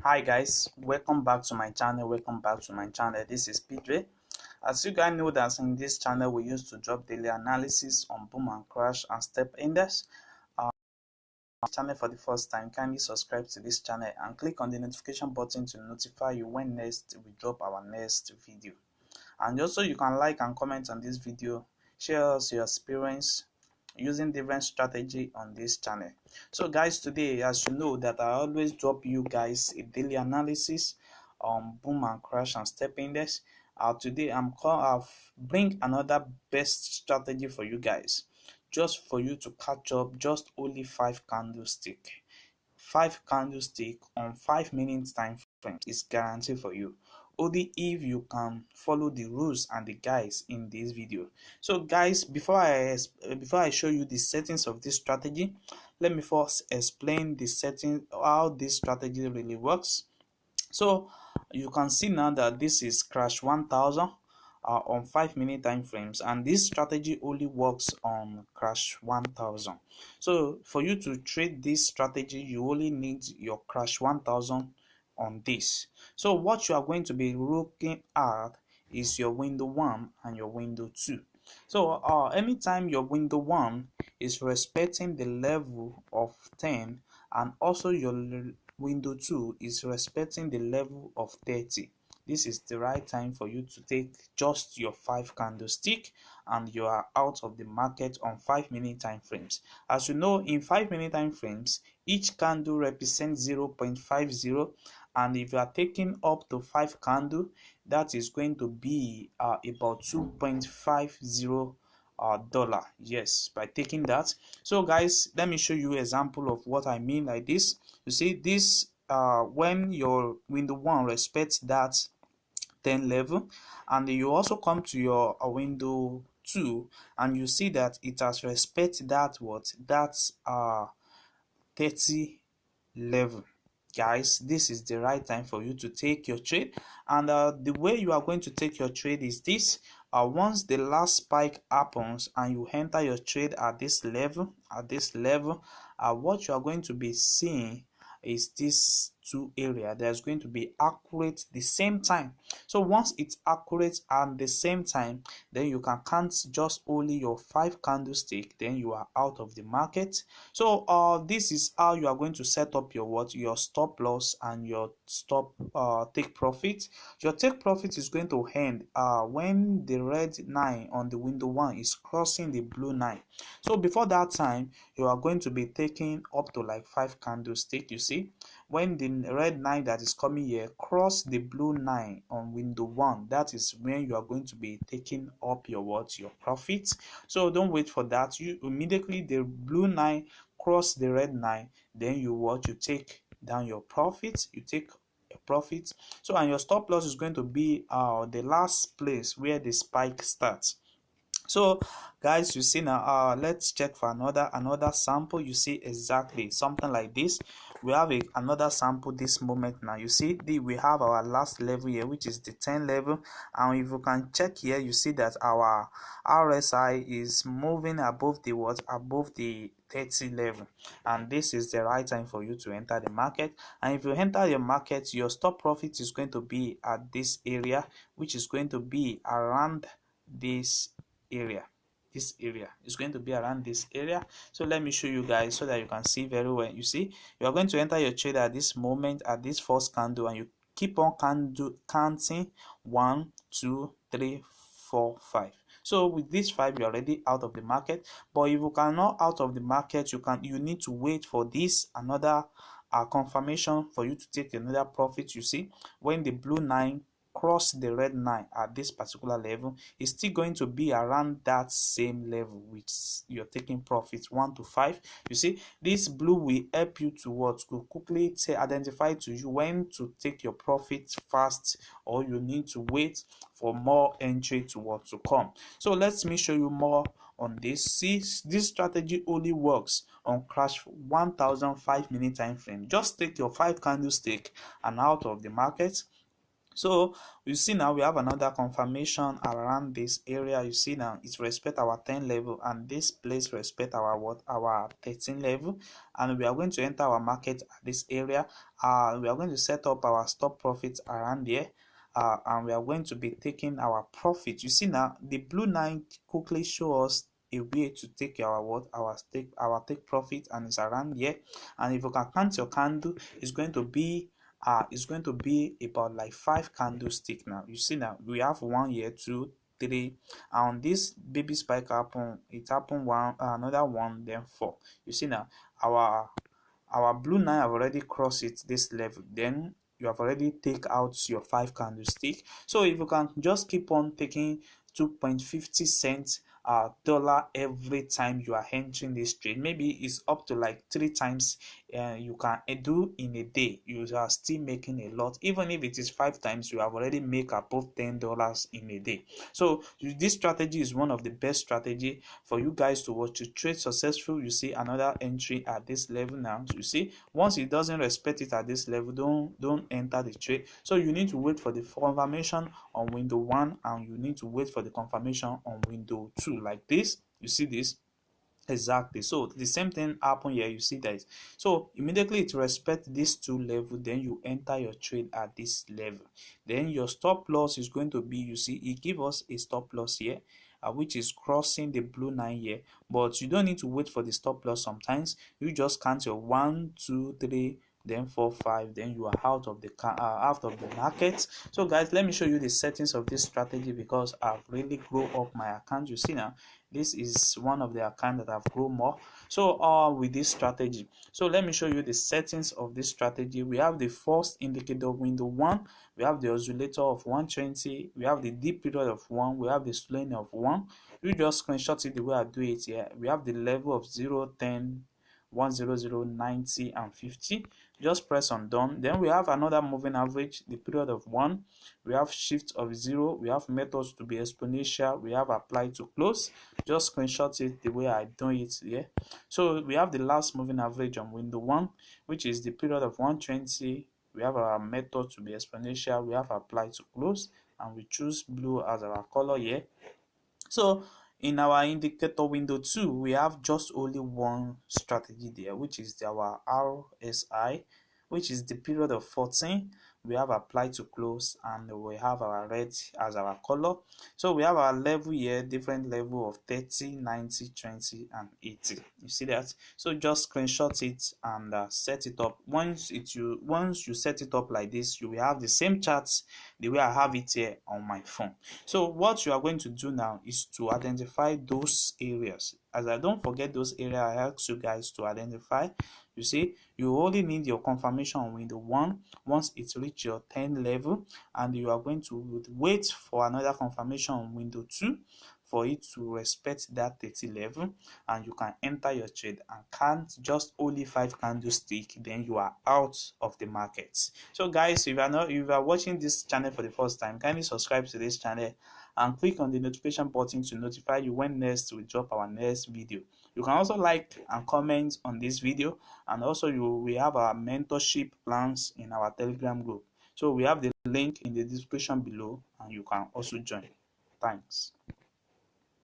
Hi guys, welcome back to my channel. This is PJ. As you guys know that in this channel we used to drop daily analysis on boom and crash and step index. Channel for the first time, kindly subscribe to this channel and click on the notification button to notify you when next we drop our next video. And also you can like and comment on this video, share us your experience using different strategy on this channel. So guys, today, as you know that I always drop you guys a daily analysis on boom and crash and step index. Today I've bring another best strategy for you guys, just for you to catch up. Just only 5 candlestick on 5 minutes time frame is guaranteed for you, only if you can follow the rules and the guides in this video. So guys, before I show you the settings of this strategy, let me first explain the setting, how this strategy really works. So you can see now that this is crash 1000 on 5 minute time frames, and this strategy only works on crash 1000. So for you to trade this strategy, you only need your crash 1000 on this. So what you are going to be looking at is your window 1 and your window 2. So anytime your window 1 is respecting the level of 10, and also your window 2 is respecting the level of 30, this is the right time for you to take just your 5 candlestick and you are out of the market on 5 minute time frames. As you know, in 5 minute time frames, each candle represents 0.50, and if you are taking up to 5 candle, that is going to be about 2.50 dollar. Yes, by taking that. So guys, let me show you example of what I mean like this. You see this, when your window 1 respects that 10 level, and you also come to your window 2 and you see that it has respect that 30 level. Guys, this is the right time for you to take your trade, and the way you are going to take your trade is this. Once the last spike happens and you enter your trade at this level, what you are going to be seeing is this two area that's going to be accurate the same time. So once it's accurate and the same time, then you can count just only your 5 candlestick, then you are out of the market. So this is how you are going to set up your stop loss and your stop take profit. Your take profit is going to end when the red 9 on the window 1 is crossing the blue 9. So before that time, you are going to be taking up to like 5 candlestick. You see, when the red 9 that is coming here cross the blue 9 on window 1, that is when you are going to be taking up your profit. So don't wait for that. You immediately the blue 9 cross the red 9, then you take down your profit. You take a profit. So and your stop loss is going to be the last place where the spike starts. So guys, you see now, let's check for another sample. You see exactly something like this. We have another sample this moment. Now you see we have our last level here, which is the 10 level, and if you can check here, you see that our RSI is moving above the 30 level, and this is the right time for you to enter the market. And if you enter your market, your stop profit is going to be at this area, which is going to be around this area. This area is going to be around this area. So let me show you guys so that you can see very well. You see, you are going to enter your trade at this moment, at this first candle, and you keep on counting 1 2 3 4 5. So with this 5, you're already out of the market. But if you cannot out of the market, you need to wait for this another confirmation for you to take another profit. You see, when the blue 9 cross the red 9 at this particular level, is still going to be around that same level which you're taking profits 1 to 5. You see, this blue will help you to quickly identify to you when to take your profits fast, or you need to wait for more entry to come. So let me show you more on this. See, this strategy only works on crash 1000 5 minute time frame. Just take your 5 candlestick and out of the market. So you see now we have another confirmation around this area. You see now it respect our 10 level, and this place respect our what, our 13 level, and we are going to enter our market at this area. We are going to set up our stop profits around here. And we are going to be taking our profit. You see now the blue line quickly show us a way to take our what, our take profit, and it's around here. And if you can count your candle, it's going to be about like 5 candlestick. Now you see now we have 1 here, 2, 3, and this baby spike happen, it happened one, another one, then 4. You see now our blue line have already crossed it this level, then you have already take out your 5 candlestick. So if you can just keep on taking 2.50 cents dollar every time you are entering this trade, maybe it's up to like 3 times you can do in a day, you are still making a lot. Even if it is 5 times, you have already make above $10 in a day. So this strategy is one of the best strategy for you guys to watch to trade successful. You see another entry at this level. Now you see once it doesn't respect it at this level, don't enter the trade. So you need to wait for the confirmation on window 1, and you need to wait for the confirmation on window 2, like this. You see this. Exactly. So the same thing happen here. You see that. So immediately it respect these 2 level, then you enter your trade at this level. Then your stop loss is going to be, you see, it give us a stop loss here, which is crossing the blue line here. But you don't need to wait for the stop loss. Sometimes you just count your 1, 2, 3, then 4, 5, then you are out of the market. So guys, let me show you the settings of this strategy, because I've really grow up my account. You see now this is one of the account that have grown more. So with this strategy, so let me show you the settings of this strategy. We have the first indicator window 1, we have the oscillator of 120, we have the deep period of 1, we have the slowing of 1. You just screenshot it the way I do it here. We have the level of 0, 10, 100, 90, and 50. Just press on done. Then we have another moving average, the period of 1, we have shift of 0, we have methods to be exponential, we have apply to close. Just screenshot it the way I do it here. So we have the last moving average on window 1, which is the period of 120. We have our method to be exponential, we have apply to close, and we choose blue as our color here. So in our indicator window 2, we have just only one strategy there, which is our RSI, which is the period of 14. We have apply to close, and we have our red as our color. So we have our level here, different level of 30, 90, 20, and 80. You see that? So just screenshot it and set it up. Once you set it up like this, you will have the same charts the way I have it here on my phone. So what you are going to do now is to identify those areas. As I don't forget those areas, I ask you guys to identify. You see, you only need your confirmation on window 1 once it reach your 10 level, and you are going to wait for another confirmation on window 2 for it to respect that 30 level, and you can enter your trade and count just only 5 candlestick, then you are out of the market. So guys, if you are watching this channel for the first time, kindly subscribe to this channel and click on the notification button to notify you when next we drop our next video. You can also like and comment on this video, and also we have our mentorship plans in our Telegram group. So we have the link in the description below, and you can also join. Thanks.